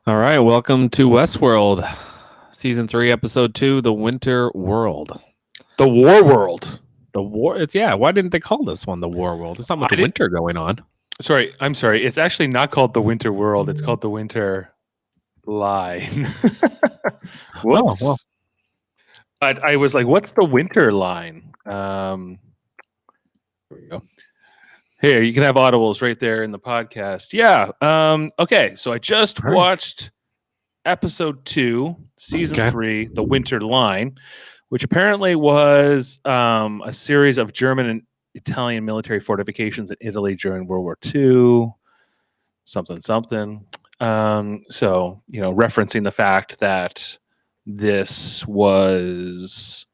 All right, welcome to Westworld, season 3, episode 2, The Winter World. The War World. The war. It's Why didn't they call this one the War World? It's not much I did. winter going on. Sorry, I'm sorry. It's actually not called the Winter World. It's called the Winter Line. Oh well, Whoops. I was like, "What's the Winter Line?" Here we go. Here, you can have audibles right there in the podcast. Yeah. Okay. So I just All right. watched episode 2, season Okay. 3, The Winter Line, which apparently was a series of German and Italian military fortifications in Italy during World War II. Something, something. So, referencing the fact that this was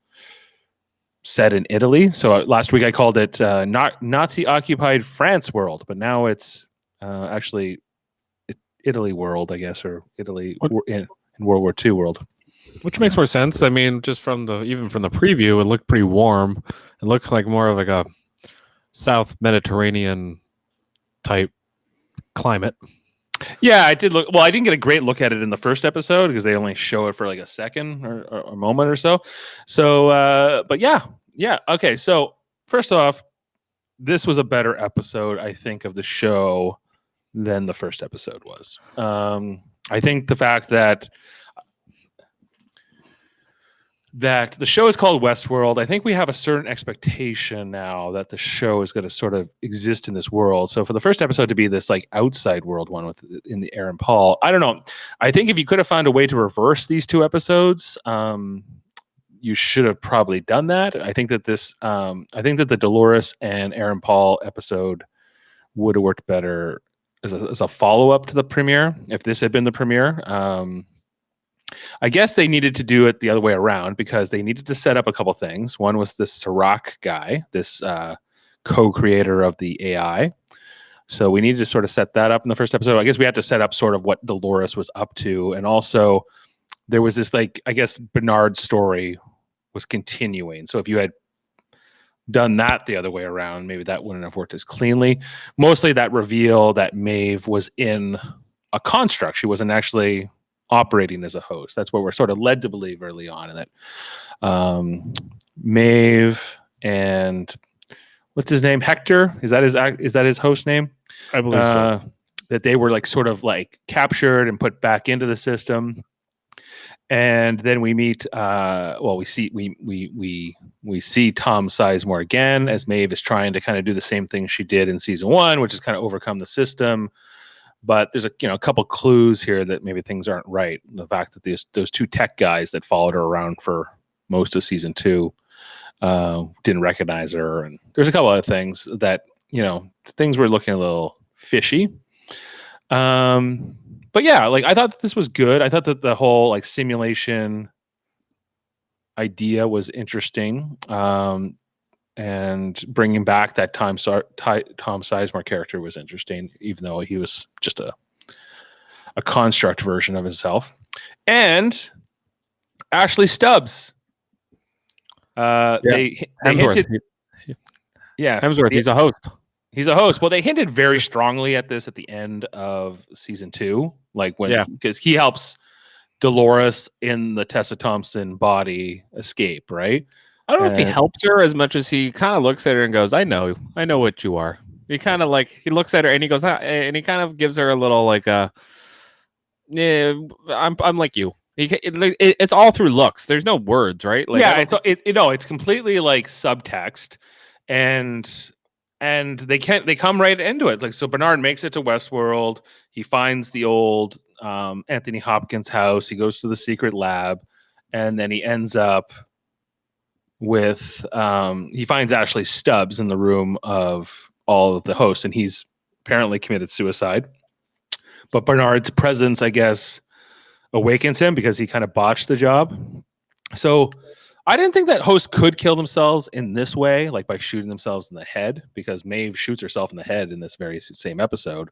set in Italy. So last week I called it not Nazi occupied France world, but now it's actually Italy world, I guess, or Italy in World War II world. Which makes more sense. I mean, just from the preview, it looked pretty warm. It looked like more of like a South Mediterranean type climate. Yeah, I did look. Well, I didn't get a great look at it in the first episode because they only show it for like a second or a moment or so. So, but yeah. Okay. So first off, this was a better episode, I think, of the show than the first episode was. I think the fact that the show is called Westworld. I think we have a certain expectation now that the show is going to sort of exist in this world. So for the first episode to be this like outside world one with in the Aaron Paul, I don't know. I think if you could have found a way to reverse these two episodes, you should have probably done that. I think that the Dolores and Aaron Paul episode would have worked better as a follow up to the premiere if this had been the premiere. I guess they needed to do it the other way around because they needed to set up a couple things. One was this Sirac guy, this co-creator of the AI. So we needed to sort of set that up in the first episode. I guess we had to set up sort of what Dolores was up to. And also there was this, like, I guess Bernard's story was continuing. So if you had done that the other way around, maybe that wouldn't have worked as cleanly. Mostly that reveal that Maeve was in a construct. She wasn't actually operating as a host. That's what we're sort of led to believe early on, and that Maeve and what's his name, Hector, is that his host name? I believe so. That they were like sort of like captured and put back into the system. And then we meet. We see Tom Sizemore again as Maeve is trying to kind of do the same thing she did in season 1, which is kind of overcome the system. But there's a couple clues here that maybe things aren't right. The fact that those two tech guys that followed her around for most of season 2 didn't recognize her, and there's a couple other things that things were looking a little fishy. But yeah, like I thought that this was good. I thought that the whole like simulation idea was interesting. And bringing back that Tom Sizemore character was interesting, even though he was just a construct version of himself. And Ashley Stubbs. They hinted. Yeah, Hemsworth. He's a host. He's a host. Well, they hinted very strongly at this at the end of season 2, like because he helps Dolores in the Tessa Thompson body escape, right? I don't know if he helps her as much as he kind of looks at her and goes, I know what you are. He kind of like, he looks at her and he goes, and he kind of gives her a little like, yeah, I'm like you. It's all through looks. There's no words, right? Like, yeah, it's completely like subtext, and they come right into it. Like, so Bernard makes it to Westworld. He finds the old Anthony Hopkins house. He goes to the secret lab, and then he ends up with he finds Ashley Stubbs in the room of all of the hosts, and he's apparently committed suicide. But Bernard's presence, I guess, awakens him because he kind of botched the job. So I didn't think that hosts could kill themselves in this way, like by shooting themselves in the head, because Maeve shoots herself in the head in this very same episode.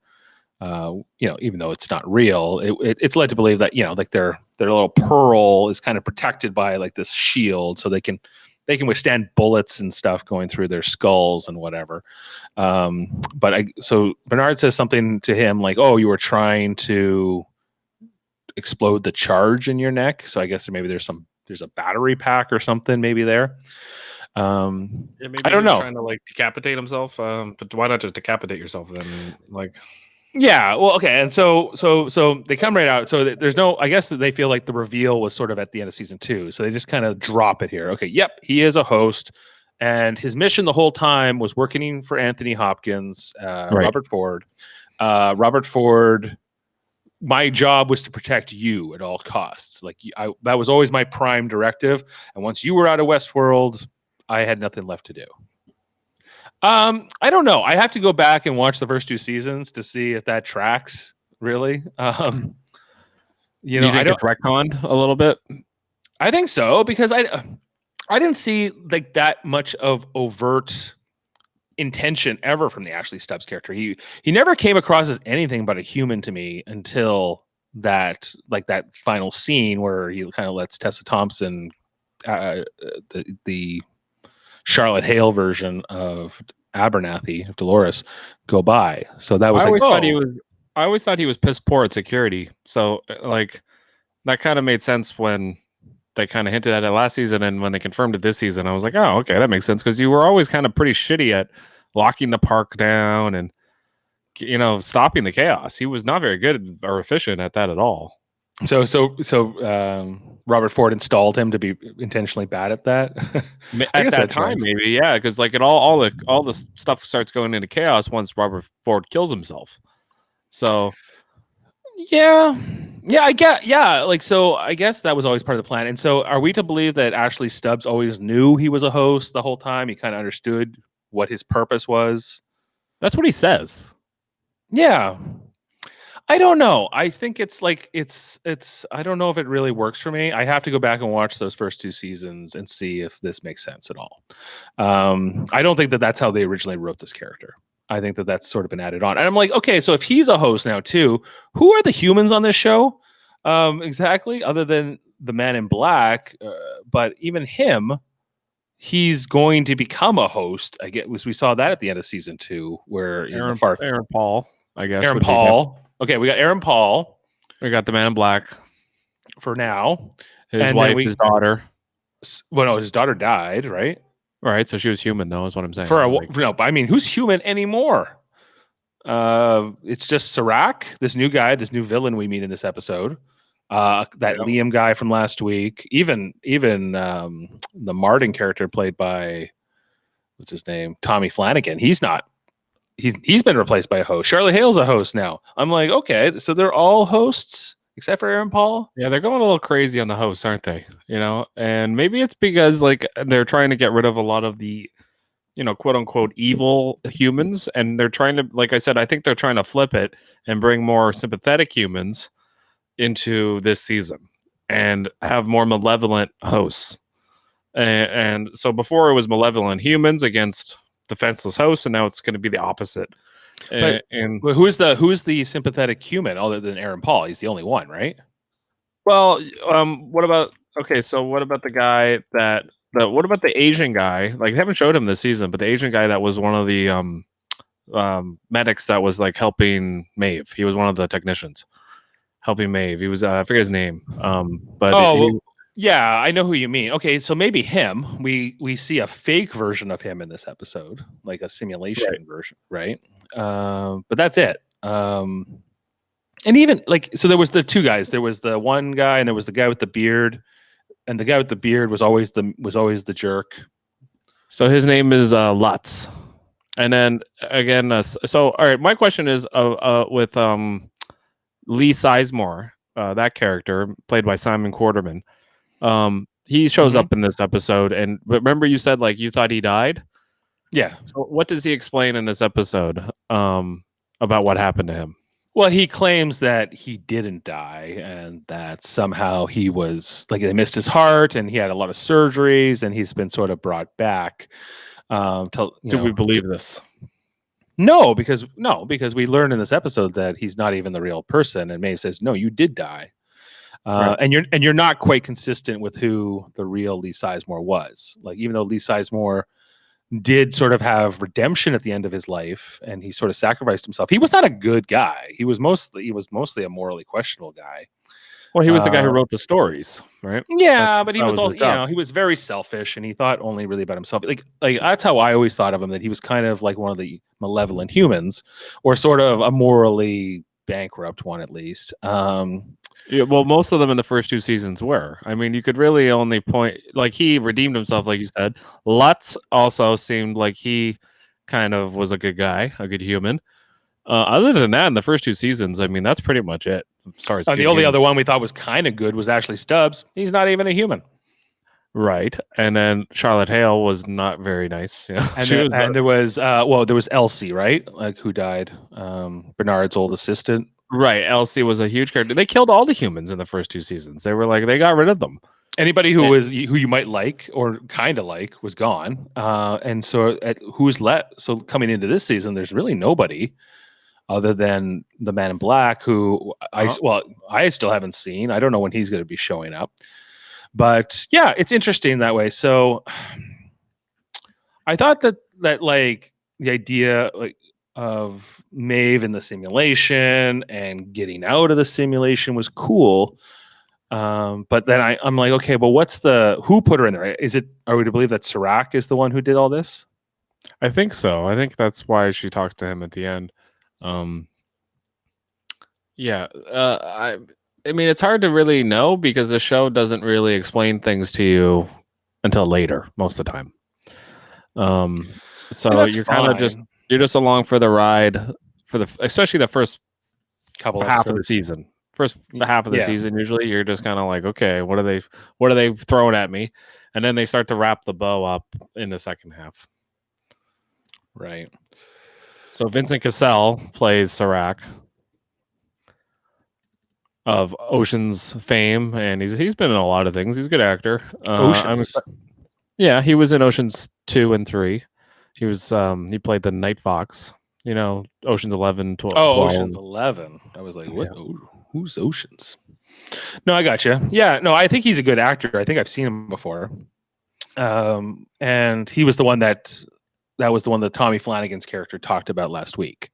Even though it's not real, it's led to believe that like their little pearl is kind of protected by like this shield, so they can withstand bullets and stuff going through their skulls and whatever. So Bernard says something to him like, "Oh, you were trying to explode the charge in your neck. So I guess maybe there's a battery pack or something maybe there. Yeah, I maybe he don't was know. trying to like decapitate himself. But why not just decapitate yourself then? Like, Yeah, well, okay, and so they come right out. So there's no, I guess that they feel like the reveal was sort of at the end of season 2, so they just kind of drop it here. Okay, yep, he is a host, and his mission the whole time was working for Anthony Hopkins, right. Robert Ford. Robert Ford, my job was to protect you at all costs. Like that was always my prime directive. And once you were out of Westworld, I had nothing left to do. I don't know. I have to go back and watch the first 2 seasons to see if that tracks really. You I think don't. it's retconned a little bit? I think so because I didn't see like that much of overt intention ever from the Ashley Stubbs character. He never came across as anything but a human to me until that final scene where he kind of lets Tessa Thompson, the Charlotte Hale version of Abernathy, Dolores, go by. So that was I like, always thought he oh, was. I always thought he was piss poor at security. So like that kind of made sense when they kind of hinted at it last season, and when they confirmed it this season, I was like, oh, okay, that makes sense because you were always kind of pretty shitty at locking the park down and stopping the chaos. He was not very good or efficient at that at all. so Robert Ford installed him to be intentionally bad at that. I At guess that that time, tracks. maybe, yeah, because like all the stuff starts going into chaos once Robert Ford kills himself. So Yeah. Yeah, I get. Yeah, like so. I guess that was always part of the plan. And so, are we to believe that Ashley Stubbs always knew he was a host the whole time? He kind of understood what his purpose was. that's what he says. Yeah, I don't know. I think it's like it's. I don't know if it really works for me. I have to go back and watch those first 2 seasons and see if this makes sense at all. I don't think that that's how they originally wrote this character. I think that that's sort of been added on. And I'm like, okay, so if he's a host now too, who are the humans on this show? Exactly, other than the Man in Black, but even him, he's going to become a host. I get we saw that at the end of season 2, where in the far Aaron Paul, I guess, Aaron would be him. Paul. Okay, we got Aaron Paul We got the Man in Black, for now, his and then wife, his daughter. well, no, his daughter died, right? Right, so she was human, though, is what I'm saying. For a Like, no, but I mean, who's human anymore? It's just Serac, this new guy, this new villain we meet in this episode. That Yep. Liam guy from last week, even the Martin character played by what's his name, Tommy Flanagan. He's not. He's been replaced by a host. Charlotte Hale's a host now. I'm like, okay, so they're all hosts except for Aaron Paul. yeah, they're going a little crazy on the hosts, aren't they? And maybe it's because like they're trying to get rid of a lot of the, quote unquote evil humans, and they're trying to, like I said, I think they're trying to flip it and bring more sympathetic humans into this season and have more malevolent hosts. And so before it was malevolent humans against defenseless hosts, and now it's going to be the opposite. But And who's the sympathetic human other than Aaron Paul? He's the only one, right? well, what about okay? So what about the guy what about the Asian guy? Like they haven't showed him this season, but the Asian guy that was one of the medics that was like helping Maeve. He was one of the technicians helping Maeve. He was I forget his name. But Oh, yeah, I know who you mean. Okay, so maybe him. We see a fake version of him in this episode, like a simulation Right. version, right? But that's it. And even like, so there was the 2 guys. There was the one guy, and there was the guy with the beard. And the guy with the beard was always the jerk. So his name is Lutz. And then again, so all right. My question is, with Lee Sizemore, that character played by Simon Quarterman. He shows Mhm. up in this episode, and remember you said like you thought he died. Yeah. So what does he explain in this episode about what happened to him? Well, he claims that he didn't die and that somehow he was like they missed his heart and he had a lot of surgeries and he's been sort of brought back. Do we believe this? Because we learned in this episode that he's not even the real person. And Maeve says, "No, you did die," Right. and you're not quite consistent with who the real Lee Sizemore was. Like even though Lee Sizemore did sort of have redemption at the end of his life, and he sort of sacrificed himself. He was not a good guy. He was mostly a morally questionable guy. Well, he was the guy who Uh, wrote the stories, right? yeah, but he That was was his also, job. he was very selfish, and he thought only really about himself. Like that's how I always thought of him. That he was kind of like one of the malevolent humans, or sort of a morally bankrupt one at least. Yeah, well, most of them in the first 2 seasons were. I mean, you could really only point like he redeemed himself, like you said. Lutz also seemed like he kind of was a good guy, a good human. Other than that, in the first 2 seasons, I mean, that's pretty much it as far as And the good only humans. other one we thought was kind of good was actually Stubbs. He's not even a human. Right. And then Charlotte Hale was not very nice. You know, And she there, was and there was there was Elsie, right? Like who died? Bernard's old assistant. right. Elsie was a huge character. They killed all the humans in the first 2 seasons. They were like they got rid of them. Anybody Eh, who you might like or kind of like was gone. And so who's let so coming into this season, there's really nobody other than the Man in Black, who uh-huh. I still haven't seen. I don't know when he's going to be showing up, but yeah, it's interesting that way. So I thought that like the idea like of Maeve in the simulation and getting out of the simulation was cool. But then I'm like, okay, well, who put her in there? Are we to believe that Serac is the one who did all this? I think so. I think that's why she talks to him at the end. Um, yeah. I mean, it's hard to really know because the show doesn't really explain things to you until later most of the time. Um, And so that's you're kind of fine. you're just along for the ride for especially the first Couple half of the episodes. season. First half of the Yeah. season, usually you're just kind of like, okay, what are they throwing at me? And then they start to wrap the bow up in the second half. Right. So Vincent Cassell plays Serac of Ocean's fame, and he's been in a lot of things. He's a good actor. Oceans. Yeah, he was in Ocean's 2 and 3. He played the Night Fox. You know, Ocean's 11, 12. Oh, Oceans 11. I was like, what? Yeah. Who's Oceans? No, I got you. Yeah, no, I think he's a good actor. I think I've seen him before. And he was the one that was the one that Tommy Flanagan's character talked about last week.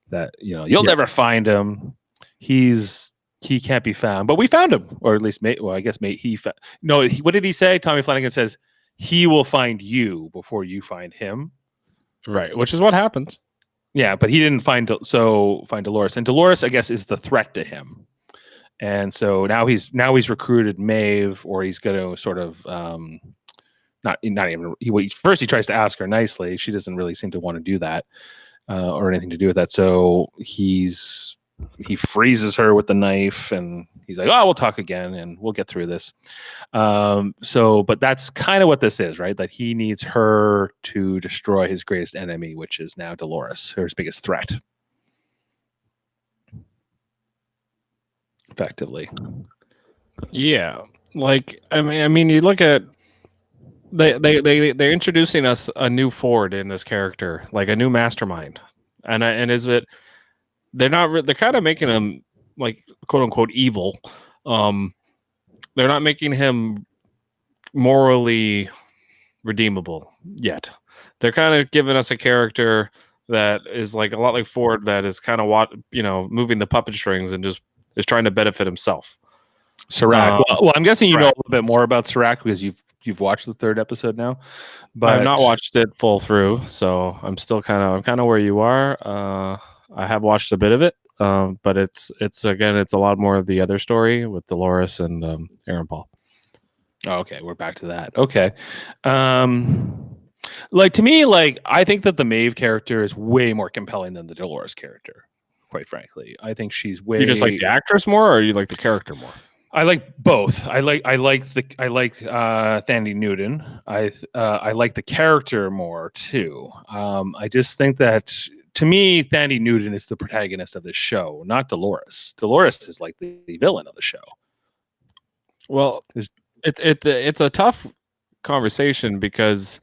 That you'll Yes. never find him. He can't be found, but we found him, or at least I guess he found. No, what did he say? Tommy Flanagan says he will find you before you find him. Right, which is what happens. Yeah, but he didn't find Dolores, and Dolores, I guess, is the threat to him. And so now he's recruited Maeve, or he's going to sort of not even. First, he tries to ask her nicely. She doesn't really seem to want to do that or anything to do with that. So he freezes her with the knife, and he's like, "Oh, we'll talk again, and we'll get through this." But that's kind of what this is, right? That he needs her to destroy his greatest enemy, which is now Dolores, his biggest threat, effectively. Yeah, like I mean, you look at they're introducing us a new Ford in this character, like a new mastermind, and is it they're kind of making him like quote unquote evil. Um, they're not making him morally redeemable yet. They're kind of giving us a character that is like a lot like Ford, that is kind of moving the puppet strings and just is trying to benefit himself. Serac. Well, I'm guessing you know Right. a little bit more about Serac because you've watched the third episode now. I have not But watched it full through, so I'm kind of where you are. I have watched a bit of it, but it's a lot more of the other story with Dolores and Aaron Paul. okay, we're back to that. Okay. Like to me, like I think that the Maeve character is way more compelling than the Dolores character. Quite frankly, I think she's way. You just like the actress more, or you like the character more? I like both. I like Thandie Newton. I like the character more too. I just think that to me, Thandie Newton is the protagonist of this show, not Dolores. Dolores is like the villain of the show. Well, it's a tough conversation because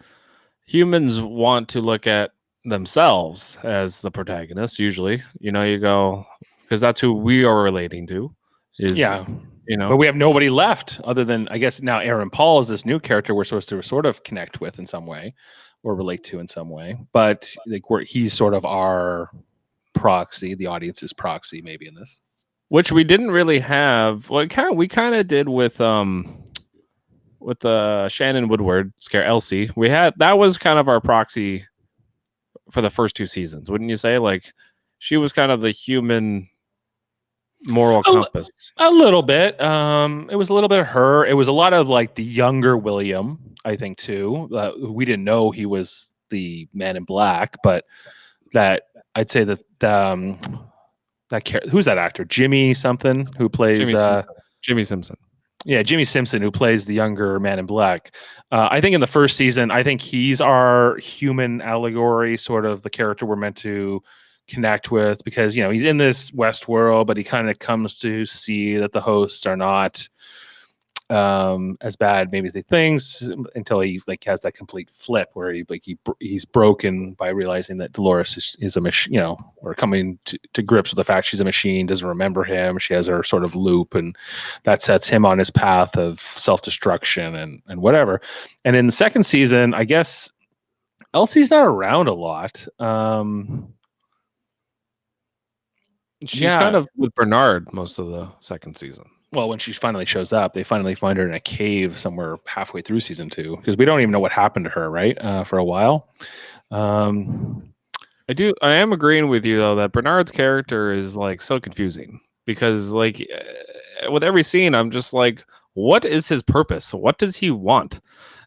humans want to look at themselves as the protagonist. Usually, you go because that's who we are relating to. Is Yeah. You know, But we have nobody left other than, I guess, now Aaron Paul is this new character we're supposed to sort of connect with in some way or relate to in some way. But like he's sort of our proxy, the audience's proxy, maybe in this. which we didn't really have. Well, we kind of did with Shannon Woodward scare Elsie. We had that was kind of our proxy for the first 2 seasons, wouldn't you say? Like she was kind of the human moral compass. A little bit. It was a little bit of her. It was a lot of like the younger William, I think, too. We didn't know he was the Man in Black, but that I'd say that who's that actor? Jimmy something who plays Jimmy Simpson. Yeah, Jimmy Simpson, who plays the younger Man in Black. I think in the first season, I think he's our human allegory, sort of the character we're meant to connect with, because he's in this Westworld, but he kind of comes to see that the hosts are not as bad maybe as they think, until he like has that complete flip where he's broken by realizing that Dolores is a machine, or coming to grips with the fact she's a machine, doesn't remember him. She has her sort of loop, and that sets him on his path of self-destruction and whatever. And in the second season, I guess Elsie's not around a lot. She's kind of with Bernard most of the second season. Well, when she finally shows up, they finally find her in a cave somewhere halfway through season 2, because we don't even know what happened to her, right? For a while. I am agreeing with you though that Bernard's character is like so confusing, because like with every scene, I'm just like, what is his purpose? What does he want?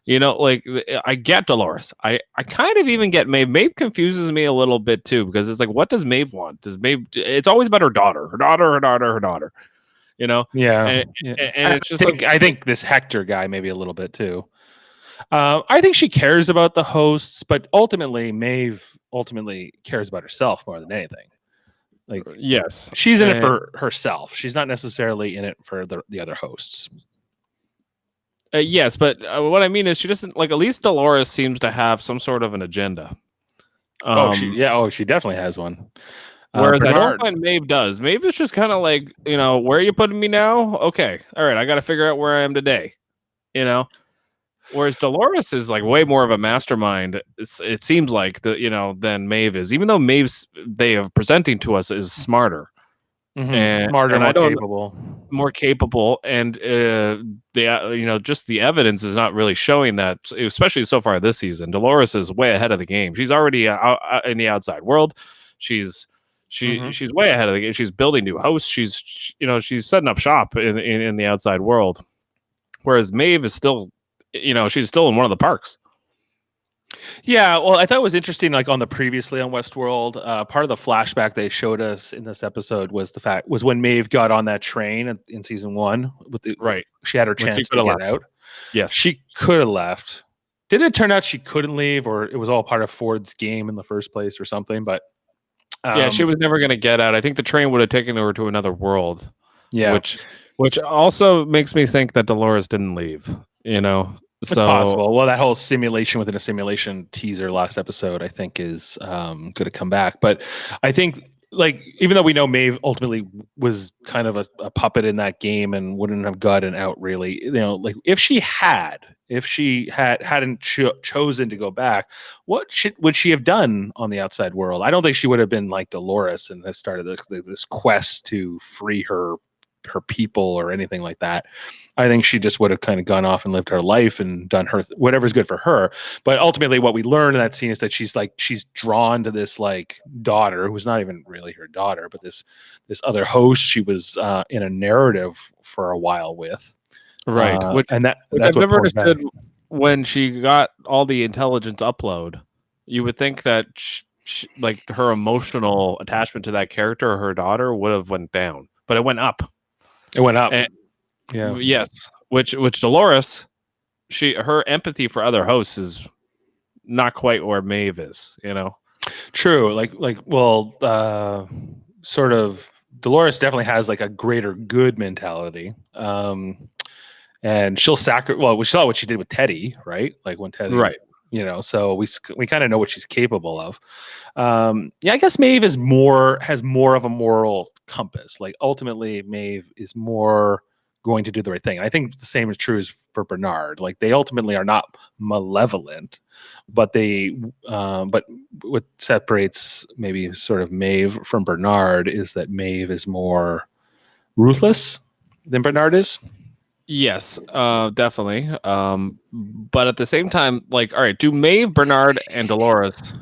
Like I get Dolores. I kind of even get Maeve. Maeve confuses me a little bit too, because it's like, what does Maeve want? It's always about her daughter. Yeah. And it's just I think this Hector guy maybe a little bit too. I think she cares about the hosts, but ultimately Maeve cares about herself more than anything. Like, yes, she's in it for herself. She's not necessarily in it for the other hosts. Yes, but what I mean is she doesn't, like, at least Dolores seems to have some sort of an agenda. She definitely has one. Whereas Bernard, I don't find Maeve does. Maeve is just kind of like, where are you putting me now? Okay, all right, I got to figure out where I am today. Whereas Dolores is like way more of a mastermind. It seems like than Maeve is, even though Maeve's they are presenting to us is smarter. And smarter, and more capable, and just the evidence is not really showing that, especially so far this season. Dolores is way ahead of the game. She's already out in the outside world. She's way ahead of the game. She's building new hosts. She's setting up shop in the outside world, whereas Maeve is still, she's still in one of the parks. Yeah, well, I thought it was interesting, like on the previously on Westworld, part of the flashback they showed us in this episode was when Maeve got on that train in season 1. Right. She had her chance to get out. Yes. She could have left. Did it turn out she couldn't leave, or it was all part of Ford's game in the first place or something? But she was never going to get out. I think the train would have taken her to another world. Yeah. Which also makes me think that Dolores didn't leave, It's possible. Well, that whole simulation within a simulation teaser last episode, I think, is going to come back. But I think, like, even though we know Maeve ultimately was kind of a puppet in that game and wouldn't have gotten out really, like if she hadn't chosen to go back, what would she have done on the outside world? I don't think she would have been like Dolores and has started this quest to free her people or anything like that. I think she just would have kind of gone off and lived her life and done whatever's good for her. But ultimately what we learn in that scene is that she's drawn to this like daughter who's not even really her daughter, but this other host she was in a narrative for a while with. Right. Which I've never understood. When she got all the intelligence upload, you would think that like her emotional attachment to that character or her daughter would have went down, but it went up. It went up. And, yes. Which Dolores, her empathy for other hosts is not quite where Maeve is, True. Sort of Dolores definitely has like a greater good mentality. And she'll sacrifice. Well, we saw what she did with Teddy, right? Like when Teddy, right? So we kind of know what she's capable of. I guess Maeve has more of a moral compass. Like ultimately, Maeve is more going to do the right thing. And I think the same is true as for Bernard. Like they ultimately are not malevolent, but but what separates maybe sort of Maeve from Bernard is that Maeve is more ruthless than Bernard is. Yes, definitely. But at the same time, like, all right, do Maeve, Bernard, and Dolores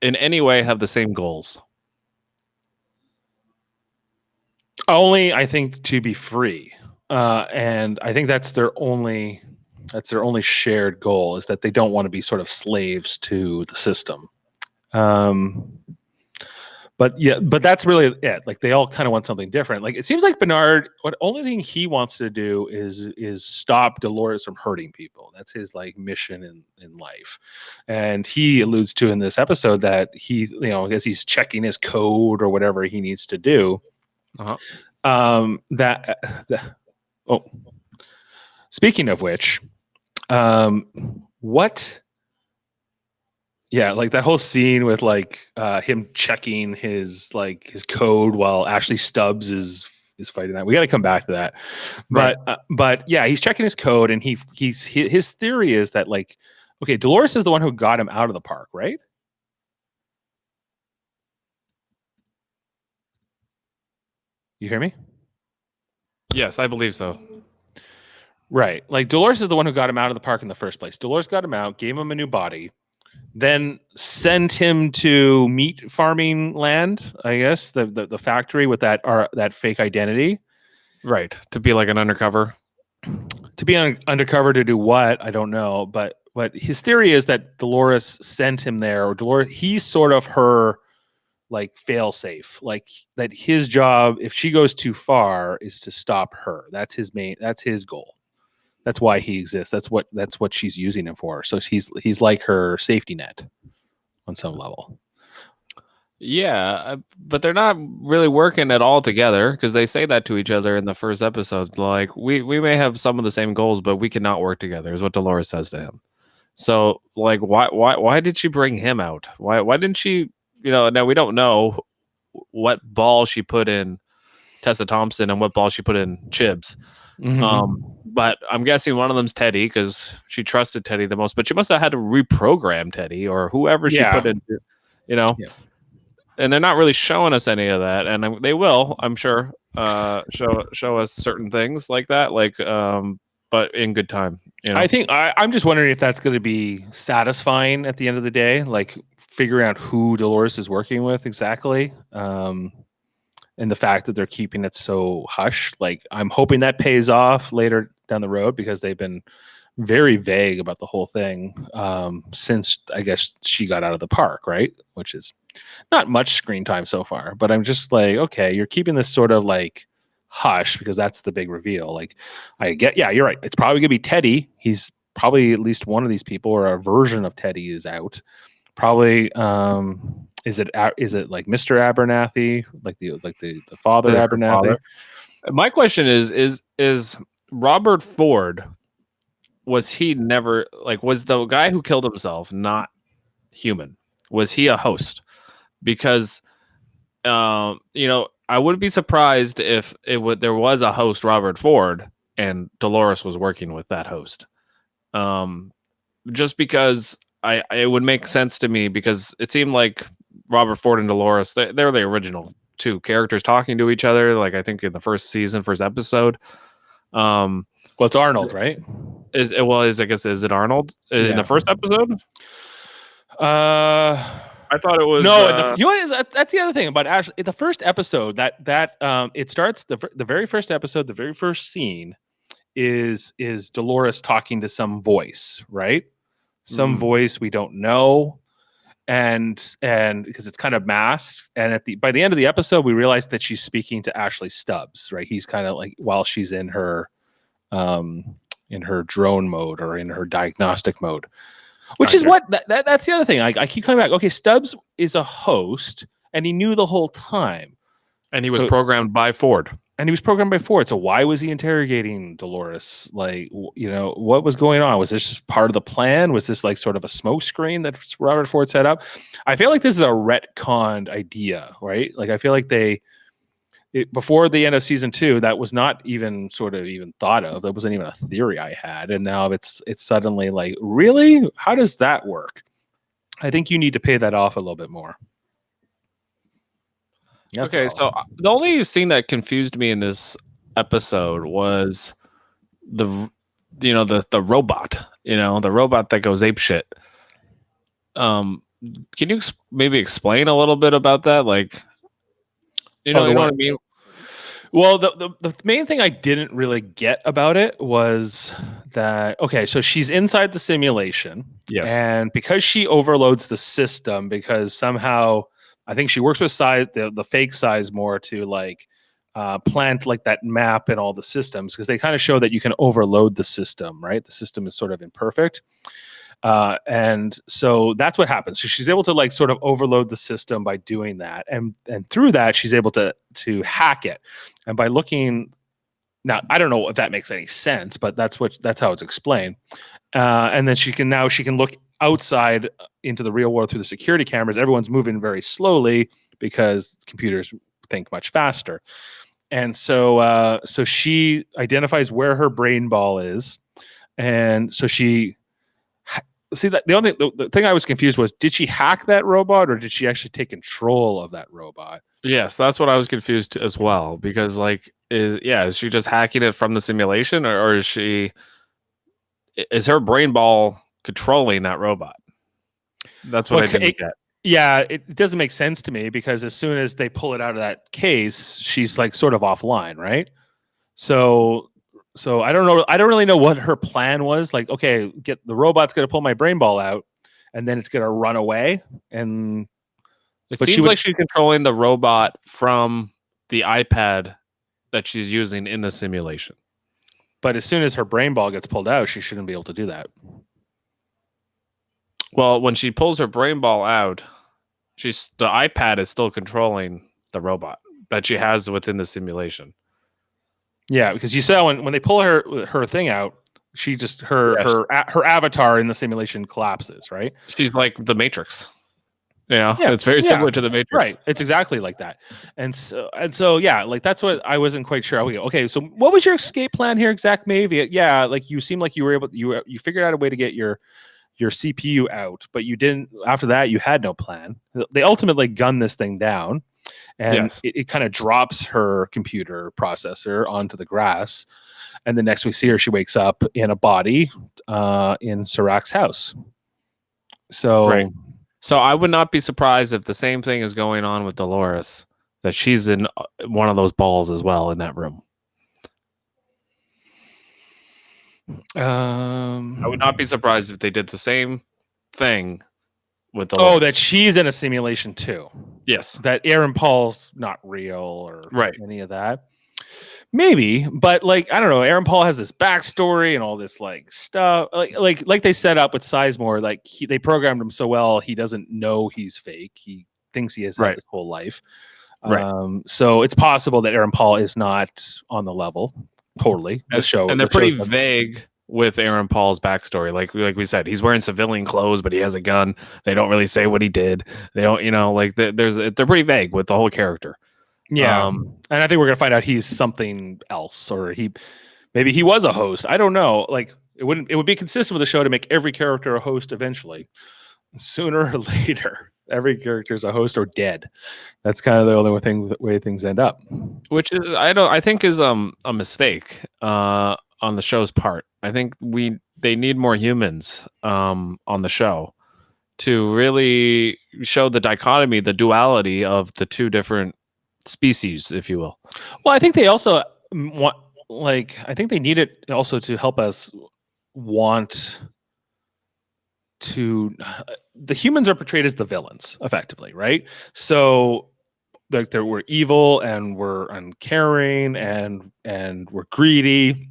in any way have the same goals? Only, I think, to be free, and I think that's their only shared goal, is that they don't want to be sort of slaves to the system. But yeah, but that's really it. Like they all kind of want something different. Like it seems like Bernard, what only thing he wants to do is stop Dolores from hurting people. That's his like mission in life. And he alludes to in this episode that he, I guess he's checking his code or whatever he needs to do. Uh-huh. Oh, speaking of which, what? Yeah, like that whole scene with like him checking his code while Ashley Stubbs is fighting that. We got to come back to that. Right. But yeah, he's checking his code, and his theory is that like, okay, Dolores is the one who got him out of the park, right? You hear me? Yes, I believe so. Right. Like Dolores is the one who got him out of the park in the first place. Dolores got him out, gave him a new body, then sent him to meat farming land, I guess, the factory with that fake identity. Right. To be like an undercover. To be undercover to do what? I don't know. But his theory is that Dolores sent him there, or Dolores, he's sort of her like fail safe, like that his job, if she goes too far, is to stop her. That's his goal. That's why he exists. That's what she's using him for. So he's like her safety net on some level. Yeah, but they're not really working at all together because they say that to each other in the first episode. Like we may have some of the same goals, but we cannot work together, is what Dolores says to him. So like why did she bring him out? Why didn't she? Now we don't know what ball she put in Tessa Thompson and what ball she put in Chibs. But I'm guessing one of them's Teddy because she trusted Teddy the most. But she must have had to reprogram Teddy or whoever she put in. Yeah. And they're not really showing us any of that, and they will, I'm sure, show us certain things like that, like, but in good time. I think I'm just wondering if that's going to be satisfying at the end of the day, like figuring out who Dolores is working with exactly, and the fact that they're keeping it so hush. Like I'm hoping that pays off later down the road because they've been very vague about the whole thing since I guess she got out of the park, right? Which is not much screen time so far, but I'm just like, okay, you're keeping this sort of like hush because that's the big reveal. Like yeah, you're right. It's probably gonna be Teddy. He's probably at least one of these people or a version of Teddy is out. Probably is it like Mr. Abernathy, like the father Abernathy? Father. My question is Robert Ford, was he never was the guy who killed himself not human? Was he a host? Because I wouldn't be surprised if there was a host, Robert Ford, and Dolores was working with that host. Just because it would make sense to me because it seemed like Robert Ford and Dolores, they're the original two characters talking to each other. Like I think in the first episode. Well, it's Arnold, right? Is it Arnold in the first episode? I thought it was no. That's the other thing about Ashley. The first episode that it starts the very first episode. The very first scene is Dolores talking to some voice, right? Some voice we don't know, and because it's kind of masked. And by the end of the episode, we realize that she's speaking to Ashley Stubbs, right? He's kind of like while she's in her drone mode or in her diagnostic mode. Which is what that's the other thing. I keep coming back. Okay, Stubbs is a host, and he knew the whole time, and he was programmed by Ford. So why was he interrogating Dolores? Like, what was going on? Was this just part of the plan? Was this like sort of a smoke screen that Robert Ford set up? I feel like this is a retconned idea, right? Like, I feel like they before the end of season 2, that was not even sort of even thought of. That wasn't even a theory I had, and now it's suddenly like, really? How does that work? I think you need to pay that off a little bit more. That's Okay, all. so the only scene that confused me in this episode was the the robot, the robot that goes ape shit. Can you maybe explain a little bit about that? Like, Oh, the you know one. what I mean? Well, the main thing I didn't really get about it was that, okay, so she's inside the simulation, Yes. and because she overloads the system, because somehow I think she works with size the fake Sizemore to like plant like that map in all the systems, because they kind of show that you can overload the system, right? The system is sort of imperfect. And so that's what happens. So she's able to like sort of overload the system by doing that, and through that she's able to hack it. And by looking, now I don't know if that makes any sense, but that's how it's explained. And then she can look outside into the real world through the security cameras. Everyone's moving very slowly because computers think much faster. And so so she identifies where her brain ball is, and so she see that the thing I was confused was, did she hack that robot or did she actually take control of that robot? Yes, that's what I was confused as well, because like is she just hacking it from the simulation, or is her brain ball controlling that robot? That's what Well, I didn't get. yeah, it doesn't make sense to me, because as soon as they pull it out of that case, she's like sort of offline, right? So I don't know. I don't really know what her plan was. Like, okay, get the robot's going to pull my brain ball out, and then it's going to run away. And It but she seems would, like she's controlling the robot from the iPad that she's using in the simulation. but as soon as her brain ball gets pulled out, she shouldn't be able to do that. Well, when she pulls her brain ball out, the iPad is still controlling the robot that she has within the simulation. Yeah, because you saw when they pull her thing out, she just Yes. her avatar in the simulation collapses, right? She's like the Matrix. Yeah, It's very yeah, similar to the Matrix. right. It's exactly like that, and so yeah, like that's what I wasn't quite sure. Okay, so what was your escape plan here, exact? Maybe, yeah, like you seemed like you were able, you figured out a way to get your CPU out, but you didn't. After that, you had no plan. They ultimately gun this thing down, and Yes. it kind of drops her computer processor onto the grass. And the next we see her, she wakes up in a body in Sirach's house. Right. So, So I would not be surprised if the same thing is going on with Dolores, that she's in one of those balls as well in that room. I would not be surprised if they did the same thing with Dolores. oh, that she's in a simulation too. Yes. That Aaron Paul's not real or Right. any of that. Maybe, but like I don't know. Aaron Paul has this backstory and all this like stuff. Like they set up with Sizemore. Like they programmed him so well, he doesn't know he's fake. He thinks he has had Right. this whole life. Right. So it's possible that Aaron Paul is not on the level. Totally, the show And they're the show's pretty vague with Aaron Paul's backstory. Like we said, he's wearing civilian clothes, but he has a gun. They don't really say what he did. They don't, like they're pretty vague with the whole character. Yeah, and I think we're gonna find out he's something else, or maybe he was a host. I don't know. Like it would be consistent with the show to make every character a host eventually, sooner or later. Every character is a host or dead. That's kind of the only way things end up. Which is I think is a mistake on the show's part. I think they need more humans on the show to really show the dichotomy, the duality of the two different species, if you will. Well, I think they also want, like, I think they need it also to help us want to. The humans are portrayed as the villains, effectively, right? So, like, we're evil and we're uncaring and we're greedy,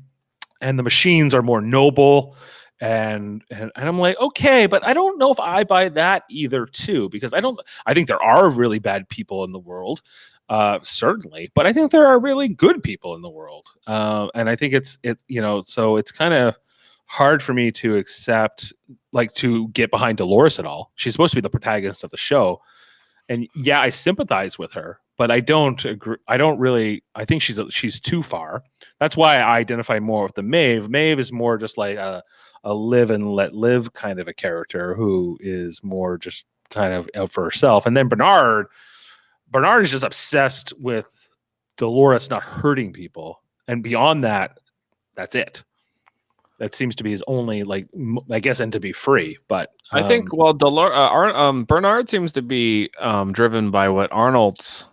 and the machines are more noble. And I'm like, okay, but I don't know if I buy that either too, because I think there are really bad people in the world, certainly, but I think there are really good people in the world, and I think so it's kind of hard for me to accept, like, to get behind Dolores at all. She's supposed to be the protagonist of the show, and yeah, I sympathize with her, but I don't agree. I don't really. I think she's too far. That's why I identify more with the Maeve. Maeve is more just like a live and let live kind of a character who is more just kind of out for herself. And then Bernard is just obsessed with Dolores not hurting people, and beyond that, that's it. That seems to be his only, like, I guess, and to be free. But I think Bernard seems to be driven by what Arnold's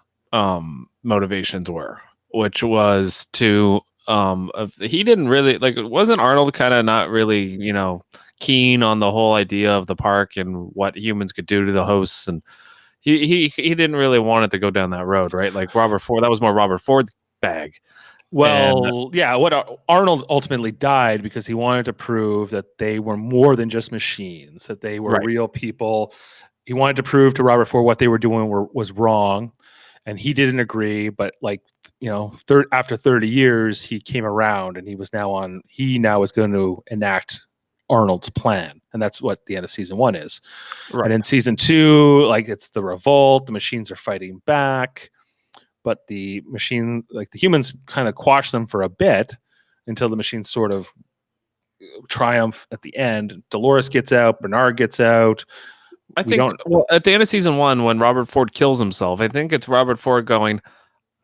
motivations were, which was to he didn't really like. Wasn't Arnold kind of not really keen on the whole idea of the park and what humans could do to the hosts, and he didn't really want it to go down that road, right? Like Robert Ford, that was more Robert Ford's bag. well, yeah, what Arnold ultimately died because he wanted to prove that they were more than just machines, that they were Right. real people. He wanted to prove to Robert Ford what they were doing was wrong, and he didn't agree. But like, after 30 years, he came around, and he now is going to enact Arnold's plan, and that's what the end of season 1 is. Right. And in season 2, like, it's the revolt. The machines are fighting back, but the humans kind of quash them for a bit until the machines sort of triumph at the end. Dolores gets out, Bernard gets out. I think at the end of season 1, when Robert Ford kills himself, I think it's Robert Ford going,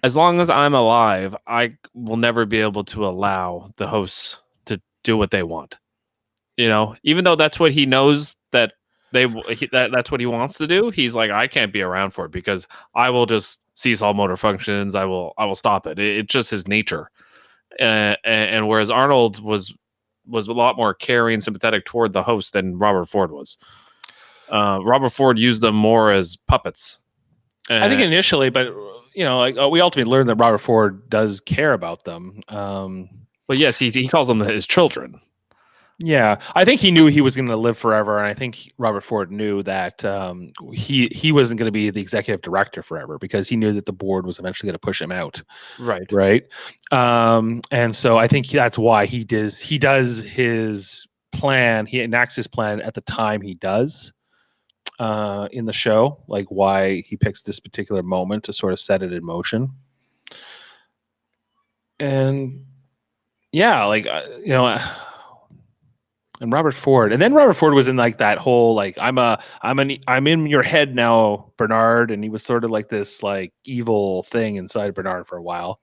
as long as I'm alive, I will never be able to allow the hosts to do what they want. Even though that's what he knows that that's what he wants to do. He's like, I can't be around for it because I will just cease all motor functions. I will stop it. It's just his nature. And whereas Arnold was a lot more caring, sympathetic toward the host than Robert Ford was. Robert Ford used them more as puppets. I think initially, but we ultimately learned that Robert Ford does care about them. But yes, he calls them his children. Yeah, I think he knew he was going to live forever, and I think Robert Ford knew that he wasn't going to be the executive director forever because he knew that the board was eventually going to push him out. Right. And so I think that's why he does his plan. He enacts his plan at the time he does in the show, like why he picks this particular moment to sort of set it in motion. And yeah, like and Robert Ford, and then Robert Ford was in like that whole like I'm in your head now, Bernard, and he was sort of like this like evil thing inside Bernard for a while,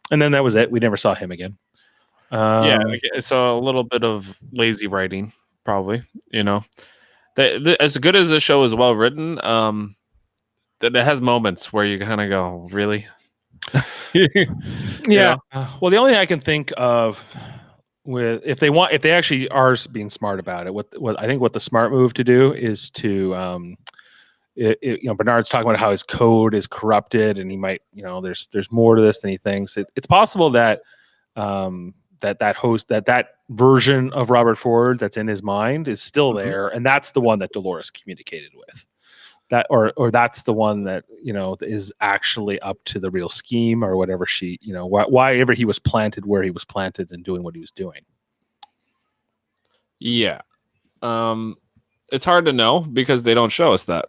and then that was it. We never saw him again. Yeah, so a little bit of lazy writing, probably. As good as the show is well written, that it has moments where you kind of go, really. Yeah. Well, the only thing I can think of if they actually are being smart about it, what I think what the smart move to do is to Bernard's talking about how his code is corrupted and he might there's more to this than he thinks. It's possible that that version of Robert Ford that's in his mind is still there, and that's the one that Dolores communicated with. That or that's the one that is actually up to the real scheme or whatever she why ever he was planted where he was planted and doing what he was doing. Yeah, it's hard to know because they don't show us that.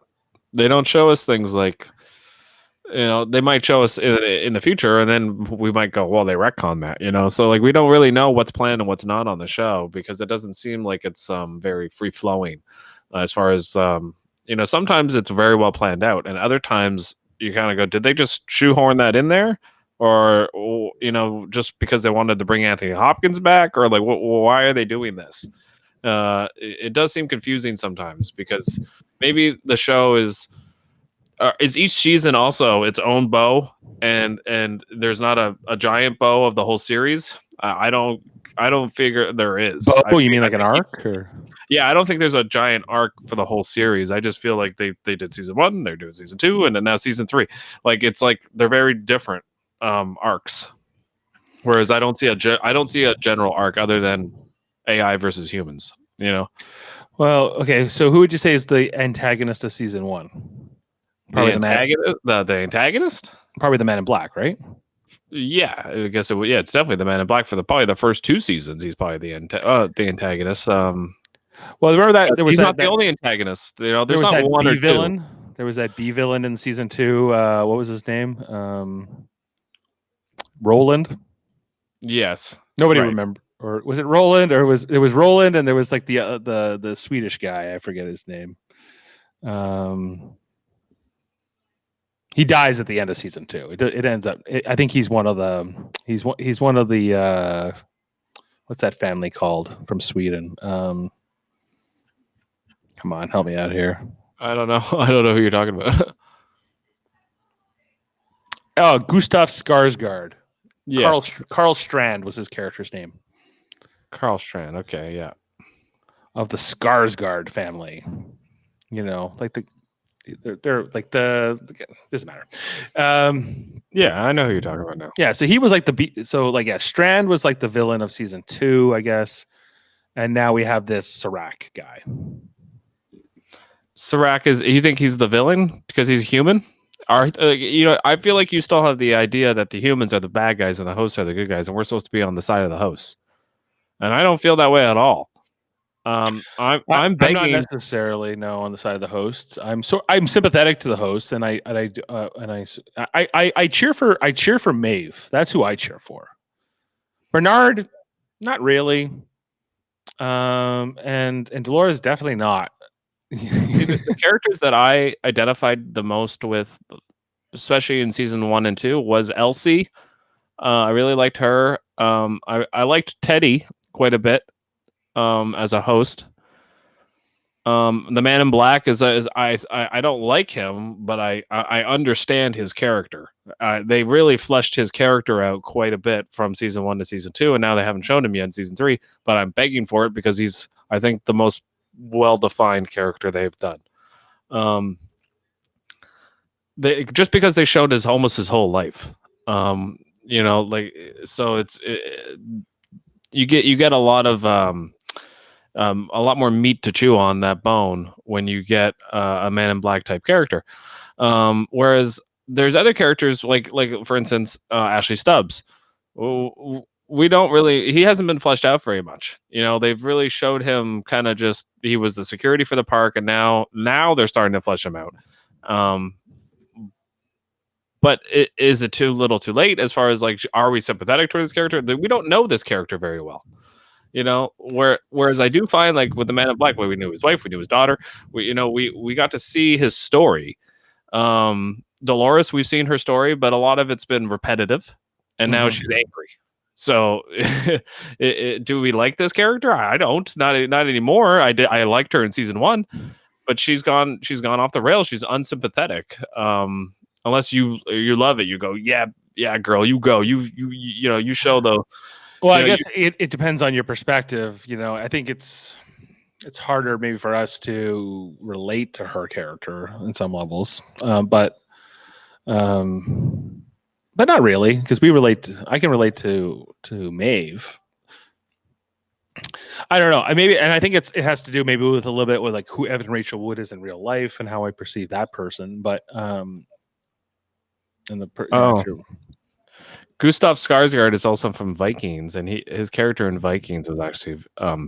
They don't show us things like they might show us in the future, and then we might go, well, they retcon that, so like we don't really know what's planned and what's not on the show because it doesn't seem like it's very free flowing as far as sometimes it's very well planned out, and other times you kind of go, did they just shoehorn that in there, or just because they wanted to bring Anthony Hopkins back, or like why are they doing this? It does seem confusing sometimes because maybe the show is each season also its own bow, and there's not a giant bow of the whole series. I don't figure there is. Oh, you mean like an arc? Or? Yeah, I don't think there's a giant arc for the whole series. I just feel like they did season 1, they're doing season 2, and then now season 3. Like it's like they're very different arcs. Whereas I don't see a general arc other than AI versus humans. Well, okay. So who would you say is the antagonist of season 1? Probably the antagonist. Probably the Man in Black, right? Yeah, I guess it would. Yeah, it's definitely the Man in Black for probably the first 2 seasons. He's probably the antagonist. Well, remember that he's not the only antagonist. There's not one or villain. two. There was that B villain in season 2. What was his name? Roland. Yes. Nobody Right. remember, or was it Roland? Or it was Roland, and there was like the Swedish guy. I forget his name. He dies at the end of season 2. It ends up. I think he's one of the. He's one of the. What's that family called from Sweden? Come on, help me out here. I don't know. I don't know who you're talking about. Oh, Gustav Skarsgård. Yes. Carl Strand was his character's name. Carl Strand. Okay, yeah. Of the Skarsgård family. You know, like they're like the doesn't matter. Yeah, I know who you're talking about now. Yeah, so he was like Strand was like the villain of season 2, I guess. And now we have this Serac guy. Serac is. You think he's the villain because he's human? I feel like you still have the idea that the humans are the bad guys and the hosts are the good guys, and we're supposed to be on the side of the hosts. And I don't feel that way at all. I'm I'm begging. not necessarily on the side of the hosts. I'm sympathetic to the hosts, and I cheer for Maeve. That's who I cheer for. Bernard, not really. And Dolores definitely not. The characters that I identified the most with, especially in season 1 and 2, was Elsie. I really liked her. I liked Teddy quite a bit as a host. The Man in Black is I don't like him, but I understand his character. They really fleshed his character out quite a bit from season 1 to season 2, and now they haven't shown him yet in season 3. But I'm begging for it because he's, I think, the most well-defined character they've done. Just because they showed almost his whole life. So you get a lot of a lot more meat to chew on that bone when you get a Man in Black type character. Whereas there's other characters like for instance Ashley Stubbs. We don't really. He hasn't been fleshed out very much. They've really showed him kind of just he was the security for the park, and now they're starting to flesh him out. But is it too little, too late? As far as are we sympathetic toward this character? We don't know this character very well. Whereas I do find with the Man in Black, where we knew his wife, we knew his daughter, we got to see his story. Dolores, we've seen her story, but a lot of it's been repetitive, and now she's angry. So, do we like this character? I don't, not anymore. I liked her in season 1, but she's gone off the rails. She's unsympathetic. Unless you love it, you go, yeah, girl, you go, you show the. Well, I guess it depends on your perspective. I think it's harder maybe for us to relate to her character in some levels, but not really, because I can relate to Maeve. I don't know. I think it has to do maybe with a little bit with who Evan Rachel Wood is in real life and how I perceive that person. But Gustav Skarsgård is also from Vikings, and his character in Vikings was actually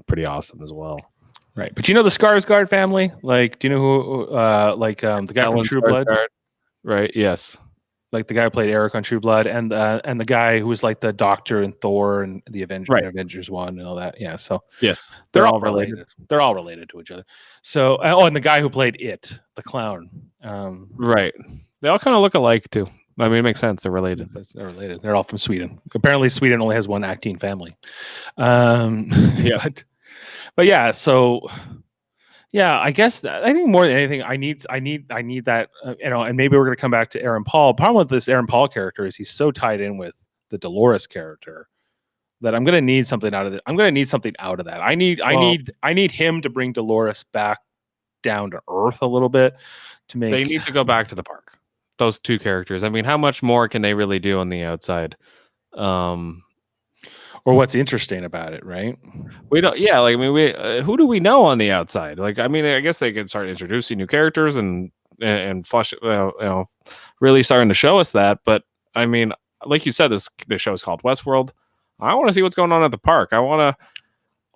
pretty awesome as well. Right, but the Skarsgård family? Do you know who? The guy from True Blood, right? Yes, the guy who played Eric on True Blood, and the guy who was the Doctor in Thor and the Avengers, right. Avengers 1 and all that. Yeah, so yes, they're all related. They're all related to each other. So, and the guy who played It, the clown. Right. They all kind of look alike too. I mean, it makes sense. They're related. They're related. They're all from Sweden. Apparently, Sweden only has one acting family. Yeah. But yeah. So, yeah, I guess I think more than anything, I need that. And maybe we're going to come back to Aaron Paul. The problem with this Aaron Paul character is he's so tied in with the Dolores character that I'm going to need something out of it. I'm going to need something out of that. I need him to bring Dolores back down to earth a little bit to make. They need to go back to the park. Those two characters. I mean, how much more can they really do on the outside? Or what's interesting about it, right? We don't. Yeah, who do we know on the outside? I guess they could start introducing new characters and flush. Really starting to show us that. But I mean, like you said, this show is called Westworld. I want to see what's going on at the park. I want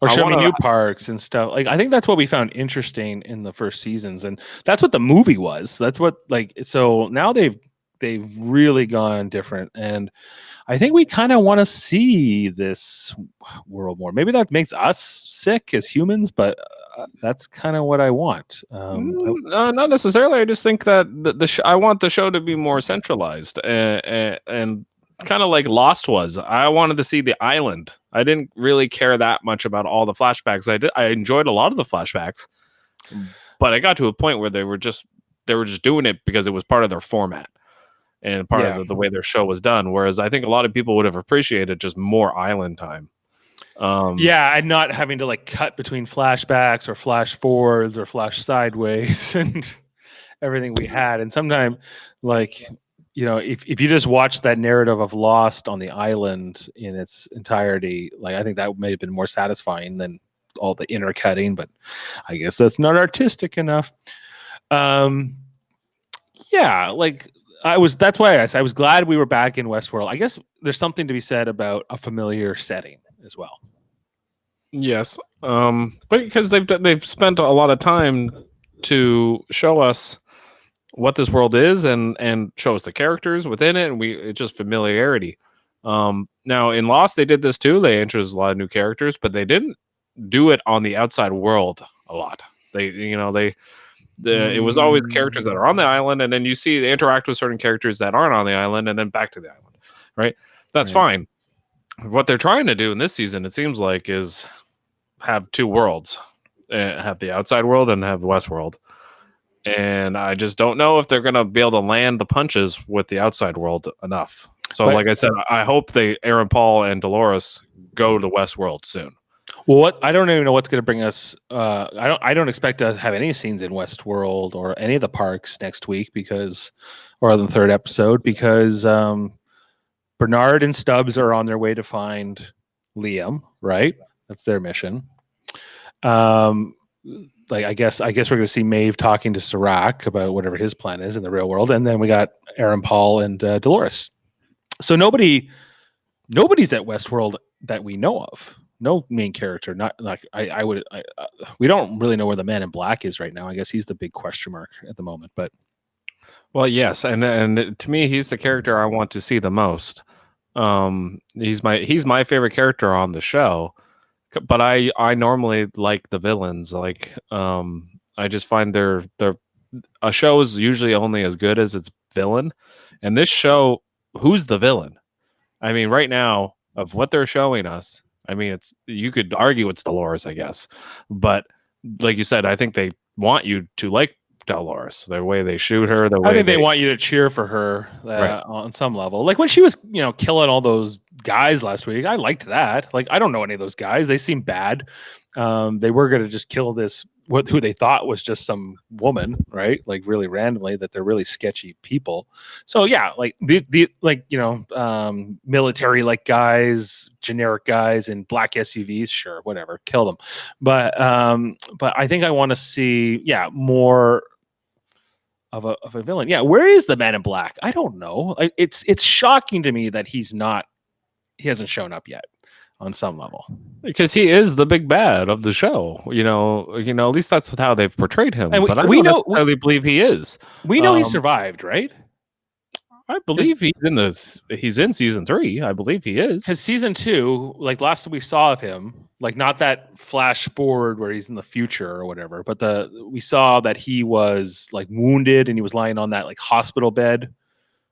or I show want me to. new parks and stuff. Like I think that's what we found interesting in the first seasons, and that's what the movie was. That's what like so now they've really gone different, and I think we kind of want to see this world more. Maybe that makes us sick as humans, but that's kind of what I want. Not necessarily. I just think that I want the show to be more centralized and kind of like Lost was. I wanted to see the island. I didn't really care that much about all the flashbacks. I enjoyed a lot of the flashbacks, but I got to a point where they were just doing it because it was part of their format and part of Yeah. the way their show was done. Whereas I think a lot of people would have appreciated just more island time. Yeah, and not having to like cut between flashbacks or flash forwards or flash sideways and everything we had. And sometimes, like, you know, if you just watch that narrative of Lost on the island in its entirety, like I think that may have been more satisfying than all the intercutting, but I guess that's not artistic enough. Um, yeah, like that's why I was glad we were back in Westworld. I guess there's something to be said about a familiar setting as well. Yes, but because they've spent a lot of time to show us what this world is and show us the characters within it, and it's just familiarity. Now in Lost they did this too. They introduced a lot of new characters, but they didn't do it on the outside world a lot. It was always characters that are on the island, and then they interact with certain characters that aren't on the island, and then back to the island. Right? That's Right. fine. What they're trying to do in this season, it seems like, is have two worlds, have the outside world and have the West world. And I just don't know if they're gonna be able to land the punches with the outside world enough. So, But like I said, I hope Aaron Paul and Dolores go to the West world soon. well, I don't even know what's going to bring us. I don't expect to have any scenes in Westworld or any of the parks next week or the third episode, because Bernard and Stubbs are on their way to find Liam. Right, that's their mission. Like I guess we're going to see Maeve talking to Serac about whatever his plan is in the real world, and then we got Aaron Paul and Dolores. So nobody's at Westworld that we know of. No main character. Not like we don't really know where the Man in Black is right now. I guess he's the big question mark at the moment. But Well, yes, and to me, he's the character I want to see the most. He's my favorite character on the show, but I normally like the villains. Like, I just find a show is usually only as good as its villain, and this show, who's the villain? I mean, right now, of what they're showing us, I mean, you could argue it's Dolores, I guess, but like you said, I think they want you to like Dolores, the way they shoot her, the I way think they want you to cheer for her right. on some level. Like when she was, killing all those guys last week, I liked that. Like I don't know any of those guys; they seem bad. They were going to just kill who they thought was just some woman, right? Like really randomly, that they're really sketchy people. So yeah, like military like guys, generic guys in black SUVs, sure, whatever, kill them. But I think I want to see more of a villain. Yeah, where is the Man in Black? I don't know. It's shocking to me that he hasn't shown up yet on some level. Because he is the big bad of the show, at least that's how they've portrayed him. And But I don't necessarily believe he is. We know he survived, right? I believe he's in season 3. I believe he is. His season 2, like last we saw of him, like not that flash forward where he's in the future or whatever, but we saw that he was like wounded and he was lying on that like hospital bed.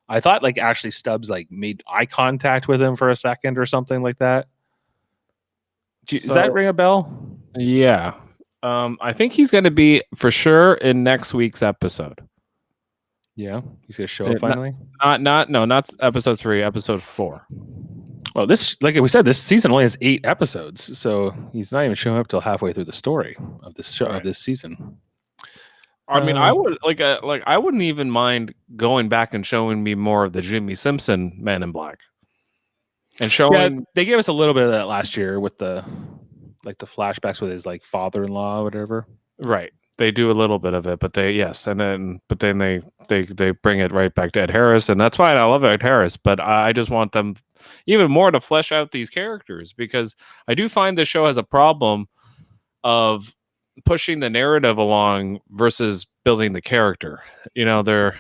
I thought like Ashley Stubbs like made eye contact with him for a second or something like that. Does that ring a bell? Yeah. I think he's going to be for sure in next week's episode. Yeah, he's gonna show up finally. Not episode 3, episode 4. Well, like we said, this season only has 8 episodes, so he's not even showing up till halfway through the story of this show of this season. I mean, I would I wouldn't even mind going back and showing me more of the Jimmy Simpson Man in Black, and showing. Yeah, they gave us a little bit of that last year with the flashbacks with his like father-in-law or whatever. Right. They do a little bit of it, but then they bring it right back to Ed Harris, and that's fine. I love Ed Harris, but I just want them even more to flesh out these characters, because I do find the show has a problem of pushing the narrative along versus building the character. They're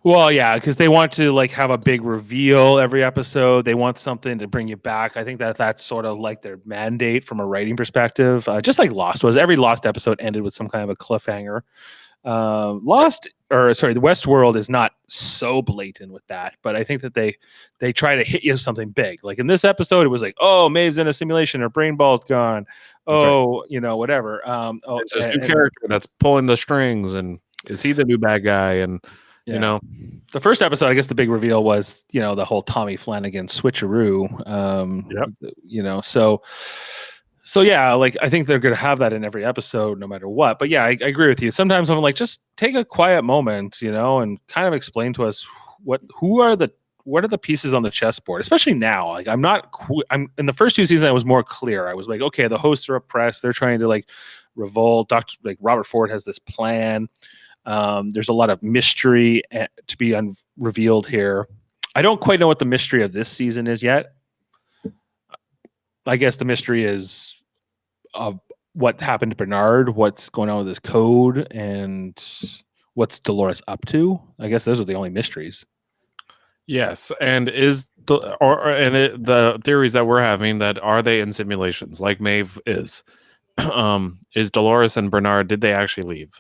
Well, yeah, because they want to like have a big reveal every episode. They want something to bring you back. I think that that's sort of like their mandate from a writing perspective. Just like Lost was, every Lost episode ended with some kind of a cliffhanger. The Westworld is not so blatant with that, but I think that they try to hit you with something big. Like in this episode, it was like, oh, Maeve's in a simulation, her brain ball's gone. That's right. Oh, whatever. It's this new character that's pulling the strings, and is he the new bad guy? And yeah. The first episode, I guess the big reveal was, the whole Tommy Flanagan switcheroo. Yep. So yeah, like I think they're going to have that in every episode, no matter what. But yeah, I agree with you. Sometimes I'm like, just take a quiet moment, and kind of explain to us what are the pieces on the chessboard, especially now. Like I'm in the first two seasons, I was more clear. I was like, okay, the hosts are oppressed. They're trying to like revolt. Robert Ford has this plan. There's a lot of mystery to be revealed here. I don't quite know what the mystery of this season is yet. I guess the mystery is what happened to Bernard, what's going on with his code, and what's Dolores up to. I guess those are the only mysteries. Yes, and the theories that we're having, that are they in simulations like Maeve is? Is Dolores and Bernard, did they actually leave?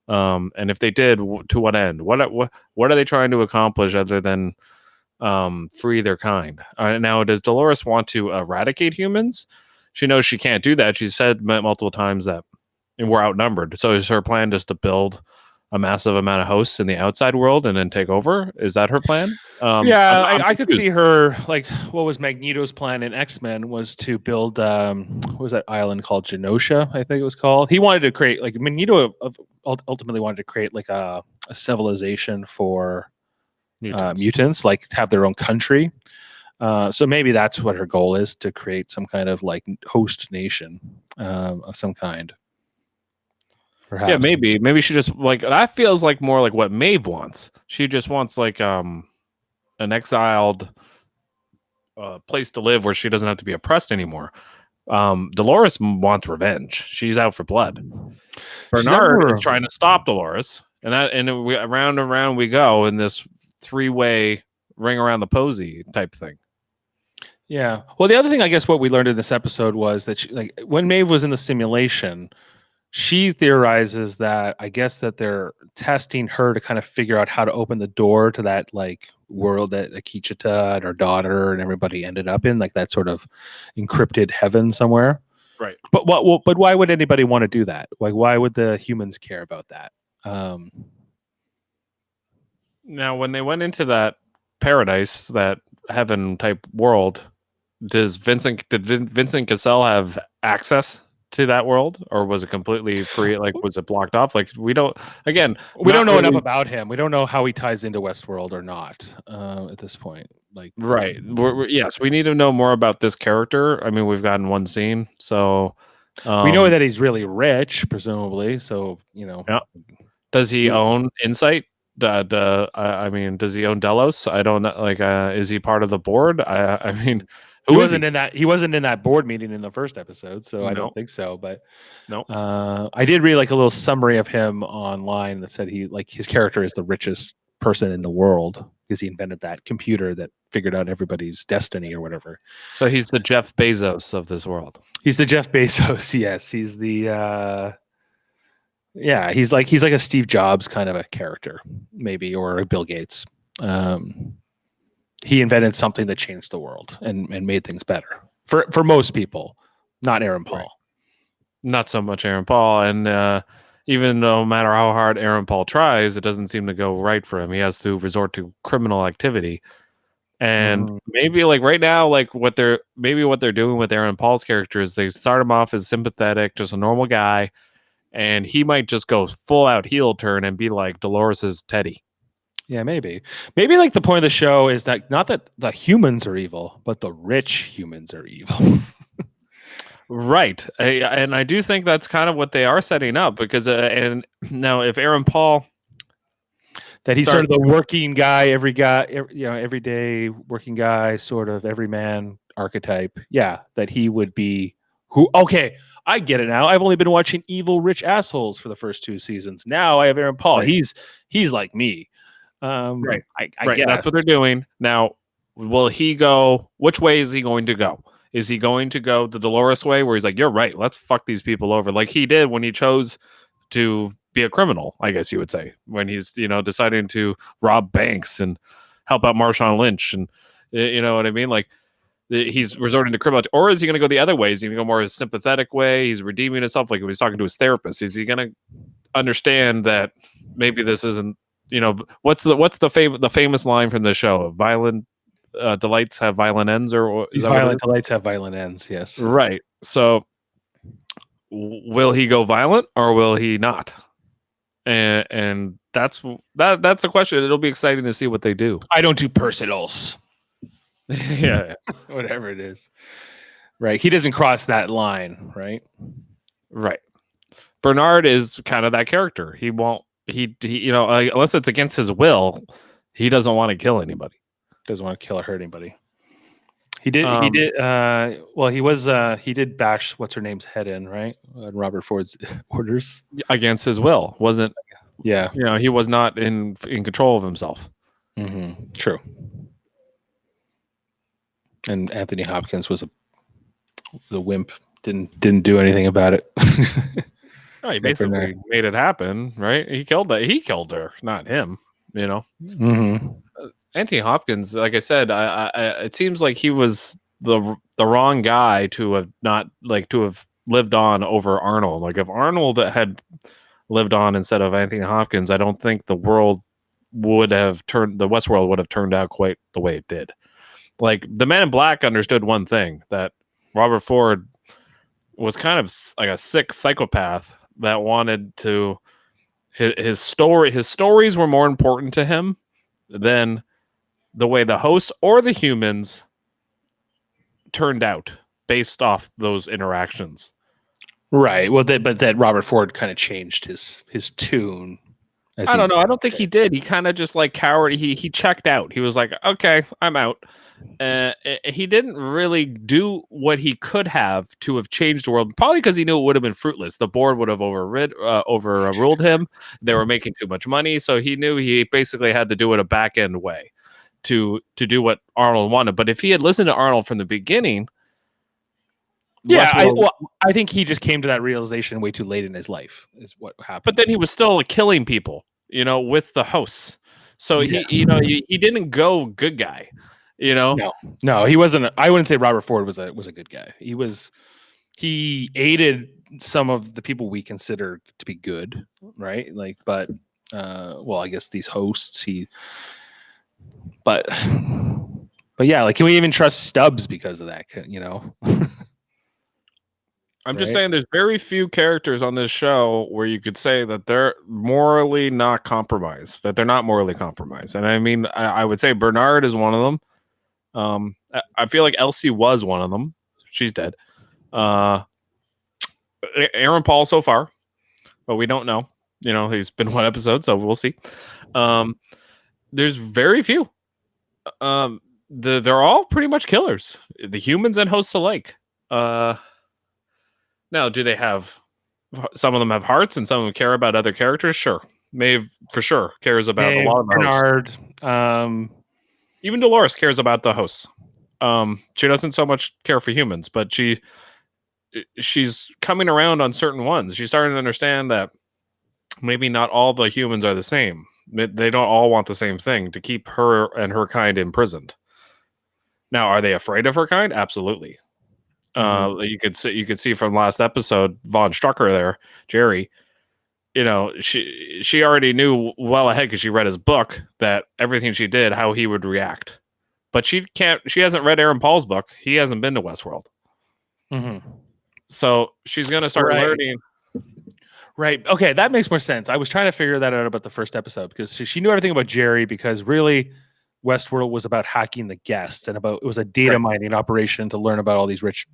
And if they did, to what end? What are they trying to accomplish other than free their kind? Now, does Dolores want to eradicate humans? She knows she can't do that. She's said multiple times that we're outnumbered. So is her plan just to build a massive amount of hosts in the outside world and then take over? Is that her plan? I could see her, like, what was Magneto's plan in X-Men was to build what was that island called? Genosha, I think it was called. He wanted to create, like, Magneto ultimately wanted to create like a civilization for mutants, like have their own country. So maybe that's what her goal is, to create some kind of like host nation of some kind. Perhaps. Yeah, maybe she just, like, that feels like more like what Maeve wants. She just wants like an exiled place to live where she doesn't have to be oppressed anymore. Dolores wants revenge. She's out for blood. Bernard is trying to stop Dolores, and round and round we go in this three-way ring around the posy type thing. Yeah. Well, the other thing, I guess, what we learned in this episode was that like when Maeve was in the simulation, she theorizes that I guess that they're testing her to kind of figure out how to open the door to that like world that Akichita and her daughter and everybody ended up in, like that sort of encrypted heaven somewhere. Right. But why would anybody want to do that? Like, why would the humans care about that? Now, when they went into that paradise, that heaven type world, did Vincent Cassell have access to that world, or was it completely free? Like, was it blocked off? Like, we don't know enough about him. We don't know how he ties into Westworld or not at this point. Like, right. Yes, we need to know more about this character. I mean, we've gotten one scene, so we know that he's really rich, presumably. So, yeah. Does he own Insight? I mean, does he own Delos? I don't know. Like, is he part of the board? I mean, he wasn't in that board meeting in the first episode, so I don't think so. But no, I did read like a little summary of him online that said his character is the richest person in the world because he invented that computer that figured out everybody's destiny or whatever. So he's the Jeff Bezos of this world. He's the Jeff Bezos. Yes, he's the. Yeah, he's like a Steve Jobs kind of a character, maybe, or a Bill Gates. He invented something that changed the world and made things better for most people, not Aaron Paul. Right. Not so much Aaron Paul, and even no matter how hard Aaron Paul tries, it doesn't seem to go right for him. He has to resort to criminal activity, and maybe like right now, like what they're doing with Aaron Paul's character is they start him off as sympathetic, just a normal guy. And he might just go full out heel turn and be like Dolores's Teddy. Yeah, maybe like the point of the show is that not that the humans are evil, but the rich humans are evil. Right. And I do think that's kind of what they are setting up because and now if Aaron Paul That he's sort starts of the working guy, everyday working guy, sort of everyman archetype. Yeah, that he would be who. Okay, I get it now. I've only been watching evil rich assholes for the first 2 seasons. Now I have Aaron Paul. right, He's like me. right, I right, that's what they're guess. doing. Now, will he go which way is he going to go? Is he going to go the Dolores way where he's like, "You're right, let's fuck these people over," like he did when he chose to be a criminal, I guess you would say, when he's, deciding to rob banks and help out Marshawn Lynch and you know what I mean? Like he's resorting to criminal, or is he going to go the other way? Is he going to go more a sympathetic way? He's redeeming himself, like when he's talking to his therapist. Is he going to understand that maybe this isn't, what's the famous line from the show? Violent delights have violent ends, or is These that what it violent is? delights have violent ends. Yes. Right. So will he go violent or will he not? And that's the question. It'll be exciting to see what they do. I don't do personals. Yeah, Whatever it is. Right. He doesn't cross that line, right? right. Bernard is kind of that character. He won't. Unless it's against his will, he doesn't want to kill anybody. Doesn't want to kill or hurt anybody. He did. He Um, did. Well, he was. He did bash what's her name's head in, right? Robert Ford's orders. against his will, wasn't. Yeah. He was not in control of himself. Mm-hmm. True. And Anthony Hopkins was a wimp. Didn't do anything about it. No, he basically made it happen, right? He killed her, not him. Mm-hmm. Anthony Hopkins, like I said, it seems like he was the wrong guy to have not like to have lived on over Arnold. Like if Arnold had lived on instead of Anthony Hopkins, I don't think the Westworld would have turned out quite the way it did. Like the Man in Black understood one thing, that Robert Ford was kind of like a sick psychopath that wanted to his stories were more important to him than the way the hosts or the humans turned out based off those interactions. Right. Well, but that Robert Ford kind of changed his tune. I don't know. I don't think he did. He kind of just like cowered. He checked out. He was like, "Okay, I'm out." He didn't really do what he could have to have changed the world. Probably because he knew it would have been fruitless. The board would have overruled him. They were making too much money, so he knew he basically had to do it a back end way to do what Arnold wanted. But if he had listened to Arnold from the beginning, yeah, Westworld. I think he just came to that realization way too late in his life. Is what happened. But then he was still killing people, with the hosts. So Yeah. he didn't go good guy, No, he wasn't. I wouldn't say Robert Ford was a good guy. He aided some of the people we consider to be good, right? Like, but well, I guess these hosts. But yeah, like, can we even trust Stubbs because of that? I'm just Right? saying there's very few characters on this show where you could say that they're morally not compromised, that they're not morally compromised. And I mean, I would say Bernard is one of them. I feel like Elsie was one of them. She's dead. Aaron Paul so far, but we don't know. He's been one episode, so we'll see. There's very few. They're all pretty much killers, the humans and hosts alike. Now, do they have? Some of them have hearts, and some of them care about other characters. Sure, Maeve for sure cares about a lot of Bernard. Even Dolores cares about the hosts. She doesn't so much care for humans, but she's coming around on certain ones. She's starting to understand that maybe not all the humans are the same. They don't all want the same thing, to keep her and her kind imprisoned. Now, are they afraid of her kind? Absolutely. You could see from last episode, Von Strucker there, Jerry. She already knew well ahead because she read his book that everything she did, how he would react. But she hasn't read Aaron Paul's book. He hasn't been to Westworld. Mm-hmm. So she's going to start learning. Right. Okay, that makes more sense. I was trying to figure that out about the first episode because she knew everything about Jerry, because really Westworld was about hacking the guests and it was a data mining operation to learn about all these rich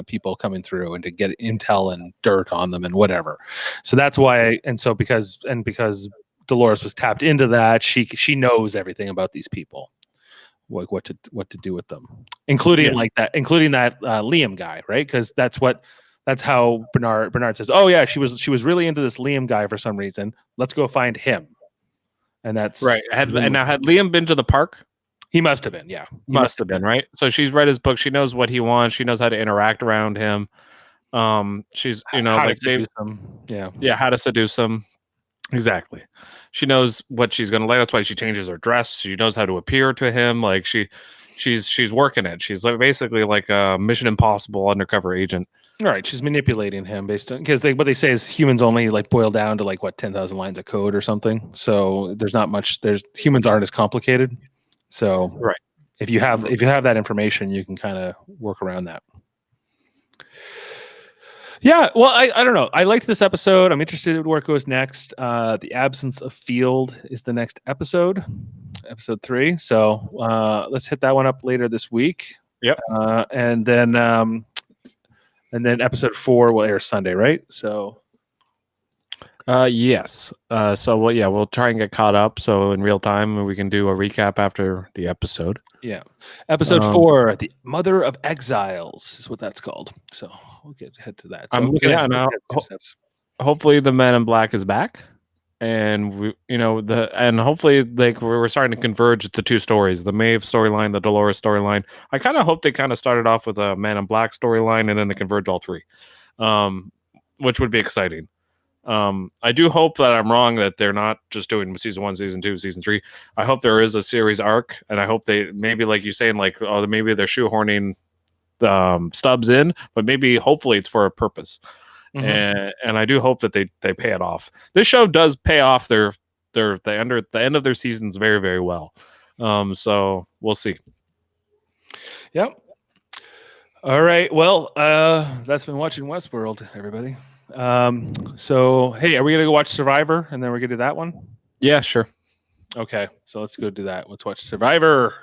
people coming through and to get intel and dirt on them and whatever. So that's why, because Dolores was tapped into that, she knows everything about these people, like what to do with them, including that Liam guy, right? Because that's how Bernard says, oh yeah, she was really into this Liam guy for some reason. Let's go find him. And that's right. Had Liam been to the park? He must have been, yeah. He must have been, right? So she's read his book. She knows what he wants. She knows how to interact around him. She's how to seduce him. Yeah, how to seduce him. Exactly. She knows what she's gonna like. That's why she changes her dress. She knows how to appear to him. Like she's working it. She's like basically like a Mission Impossible undercover agent. All right, she's manipulating him based on because what they say is humans only like boil down to like 10,000 lines of code or something. So there's not much. Humans aren't as complicated. So right, if you have that information, you can kind of work around that. Yeah, well, I don't know. I liked this episode. I'm interested in where it goes next. The Absence of Field is the next episode 3. So let's hit that one up later this week. Yep. And then episode 4 will air Sunday, right? So yes. So we'll try and get caught up. So in real time, we can do a recap after the episode. Yeah. Episode 4, The Mother of Exiles is what that's called. So we'll head to that. So I'm looking at now. Hopefully the Men in Black is back. And and hopefully like we're starting to converge the two stories, the Maeve storyline, the Dolores storyline. I kind of hope they kind of started off with a Man in Black storyline and then they converge all three, which would be exciting. I do hope that I'm wrong, that they're not just doing season 1, season 2, season 3. I hope there is a series arc, and I hope they maybe like you saying like maybe they're shoehorning Stubbs in, but maybe hopefully it's for a purpose. Mm-hmm. And I do hope that they pay it off. This show does pay off the end of their seasons very, very well. So we'll see. Yep. All right. Well, that's been watching Westworld, everybody. So hey, are we gonna go watch Survivor and then we're gonna do that one? Yeah, sure. Okay, so let's go do that. Let's watch Survivor.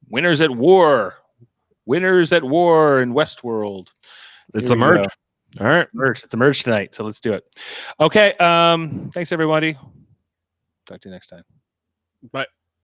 Winners at War in Westworld. It's a merge. All right. It's a merge tonight, so let's do it. Okay. Thanks everybody. Talk to you next time. Bye.